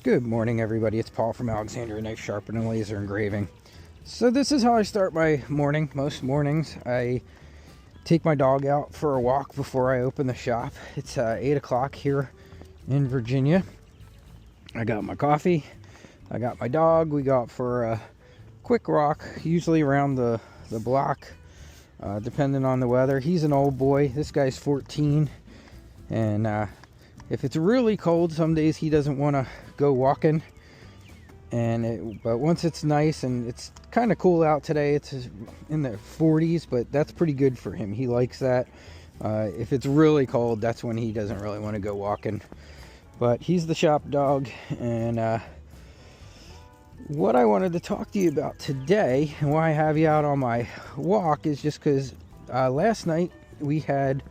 Good morning, everybody. It's Paul from Alexandria Knife Sharpening and Laser Engraving. So this is how I start my morning. Most mornings I take my dog out for a walk before I open the shop. It's 8 o'clock here in Virginia. I got my coffee. I got my dog. We go out for a quick walk, usually around the block, depending on the weather. He's an old boy. This guy's 14, and if it's really cold, some days he doesn't want to go walking. But once it's nice and it's kind of cool out today, it's in the 40s, but that's pretty good for him. He likes that. If it's really cold, that's when he doesn't really want to go walking. But he's the shop dog, and what I wanted to talk to you about today, and why I have you out on my walk, is just because last night we had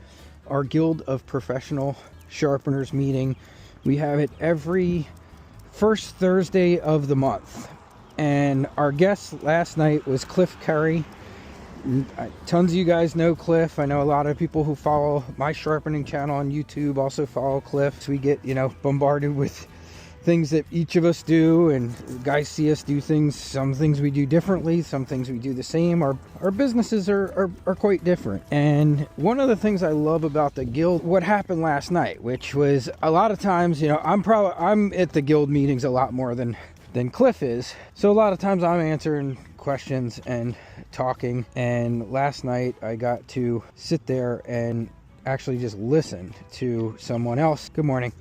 our Guild of Professional Sharpeners meeting. We have it every first Thursday of the month, and our guest last night was Cliff Curry. Tons of you guys know Cliff. I know a lot of people who follow my sharpening channel on YouTube also follow Cliff. So we get, bombarded with things that each of us do, and guys see us do things. Some things we do differently, some things we do the same. Our businesses are quite different. And one of the things I love about the guild, what happened last night, which was a lot of times, I'm at the guild meetings a lot more than Cliff is. So a lot of times I'm answering questions and talking. And last night I got to sit there and actually just listen to someone else. Good morning.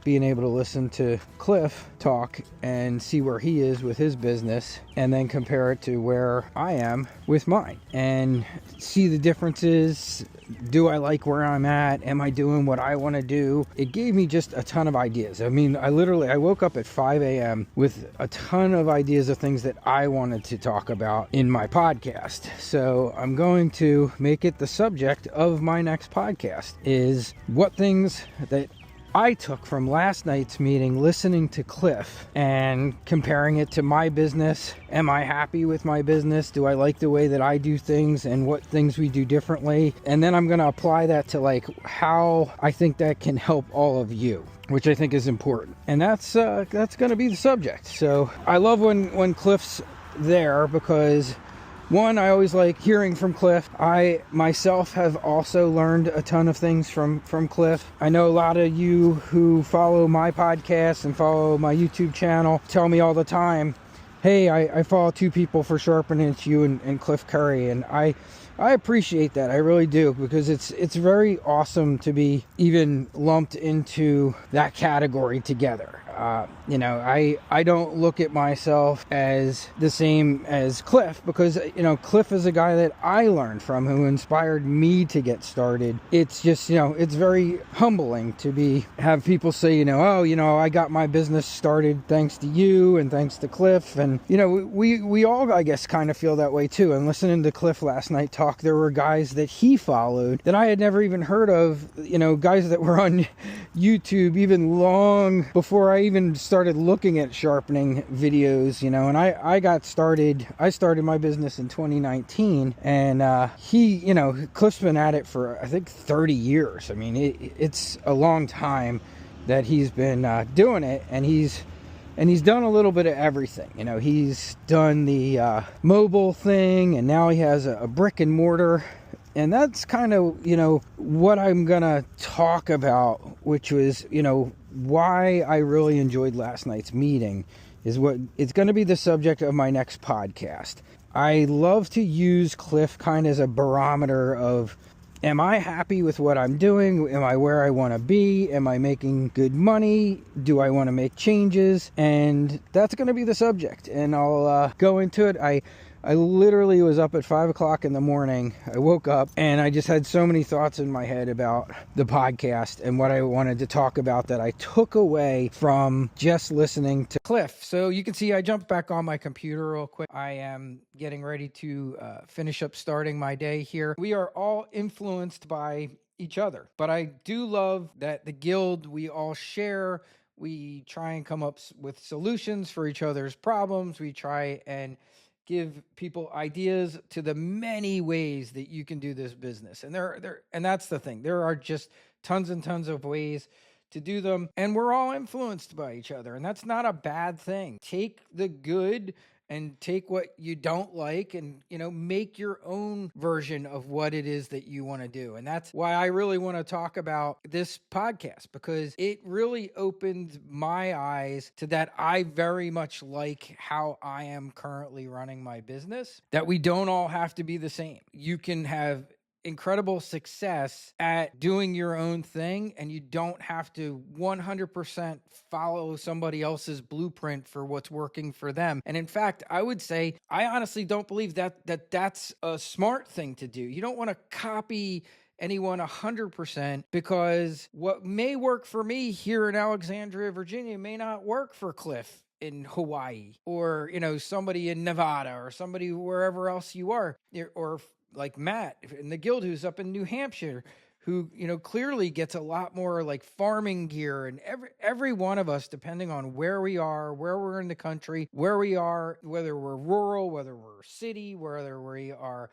Being able to listen to Cliff talk and see where he is with his business, and then compare it to where I am with mine, and see the differences. Do I like where I'm at? Am I doing what I want to do? It gave me just a ton of ideas. I mean, I woke up at 5 a.m. with a ton of ideas of things that I wanted to talk about in my podcast. So I'm going to make it the subject of my next podcast, is what things that I took from last night's meeting, listening to Cliff and comparing it to my business. Am I happy with my business? Do I like the way that I do things and what things we do differently? And then I'm going to apply that to how I think that can help all of you, which I think is important. And that's going to be the subject. So I love when Cliff's there, because one, I always like hearing from Cliff. I myself have also learned a ton of things from Cliff. I know a lot of you who follow my podcast and follow my YouTube channel tell me all the time, hey, I follow two people for sharpening. It's you and Cliff Curry. And I appreciate that. I really do, because it's very awesome to be even lumped into that category together. I don't look at myself as the same as Cliff, because, Cliff is a guy that I learned from, who inspired me to get started. It's just, it's very humbling to have people say, I got my business started thanks to you and thanks to Cliff. And, we all, I guess, kind of feel that way too. And listening to Cliff last night talk, there were guys that he followed that I had never even heard of, guys that were on YouTube even long before I even started looking at sharpening videos, and I started my business in 2019, and Cliff's been at it for, I think, 30 years. I mean, it's a long time that he's been doing it, and he's done a little bit of everything. He's done the mobile thing, and now he has a brick and mortar. And that's kind of, what I'm going to talk about, which was, why I really enjoyed last night's meeting, is what it's going to be the subject of my next podcast. I love to use Cliff kind of as a barometer of, am I happy with what I'm doing? Am I where I want to be? Am I making good money? Do I want to make changes? And that's going to be the subject. And I'll go into it. I literally was up at 5 o'clock in the morning. I woke up and I just had so many thoughts in my head about the podcast and what I wanted to talk about that I took away from just listening to Cliff. So you can see I jumped back on my computer real quick. I am getting ready to finish up starting my day here. We are all influenced by each other, but I do love that the guild, we all share. We try and come up with solutions for each other's problems. We try and give people ideas to the many ways that you can do this business. And and that's the thing. There are just tons and tons of ways to do them, and we're all influenced by each other, and that's not a bad thing. Take the good and take what you don't like and, make your own version of what it is that you want to do. And that's why I really want to talk about this podcast, because it really opened my eyes to that. I very much like how I am currently running my business, that we don't all have to be the same. You can have incredible success at doing your own thing, and you don't have to 100% follow somebody else's blueprint for what's working for them. And in fact, I would say I honestly don't believe that's a smart thing to do. You don't want to copy anyone 100%, because what may work for me here in Alexandria, Virginia may not work for Cliff in Hawaii, or somebody in Nevada, or somebody wherever else you are, or like Matt in the Guild, who's up in New Hampshire, who clearly gets a lot more like farming gear. And every one of us, depending on where we are, where we're in the country, where we are, whether we're rural, whether we're city, whether we are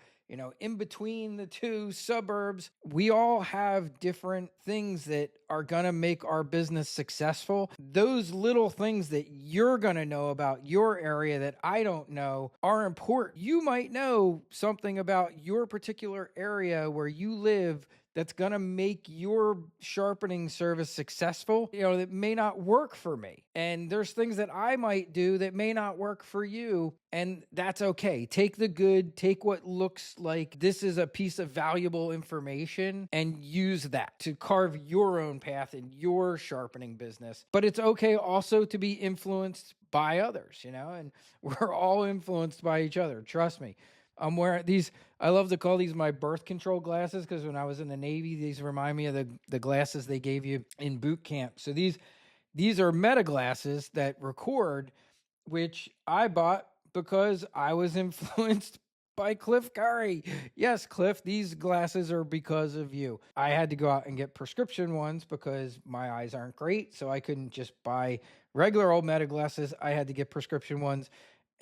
in between the two suburbs, we all have different things that are going to make our business successful. Those little things that you're going to know about your area that I don't know are important. You might know something about your particular area where you live that's going to make your sharpening service successful, that may not work for me. And there's things that I might do that may not work for you, and that's okay. Take the good, take what looks like this is a piece of valuable information, and use that to carve your own path in your sharpening business. But it's okay also to be influenced by others, and we're all influenced by each other. Trust me. I'm wearing these, I love to call these my birth control glasses, because when I was in the Navy, these remind me of the glasses they gave you in boot camp. So these are meta glasses that record, which I bought because I was influenced by Cliff Curry. Yes, Cliff, these glasses are because of you. I had to go out and get prescription ones because my eyes aren't great, so I couldn't just buy regular old meta glasses. I had to get prescription ones.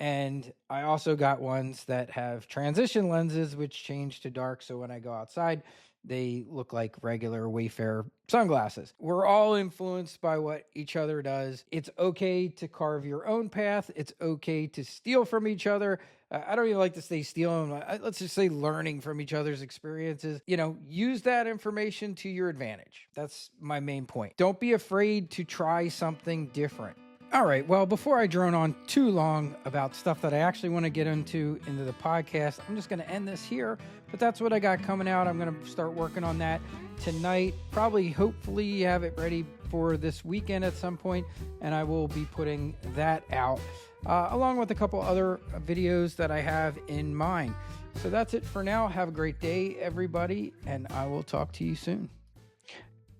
And I also got ones that have transition lenses, which change to dark. So when I go outside, they look like regular Wayfair sunglasses. We're all influenced by what each other does. It's okay to carve your own path. It's okay to steal from each other. I don't even like to say stealing. Let's just say learning from each other's experiences. Use that information to your advantage. That's my main point. Don't be afraid to try something different. All right, well, before I drone on too long about stuff that I actually want to get into the podcast, I'm just going to end this here, but that's what I got coming out. I'm going to start working on that tonight, probably, hopefully have it ready for this weekend at some point, and I will be putting that out, along with a couple other videos that I have in mind. So that's it for now. Have a great day, everybody, and I will talk to you soon.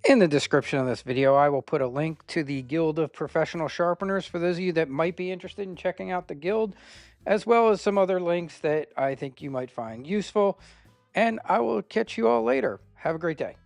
In the description of this video, I will put a link to the Guild of Professional Sharpeners for those of you that might be interested in checking out the Guild, as well as some other links that I think you might find useful. And I will catch you all later. Have a great day.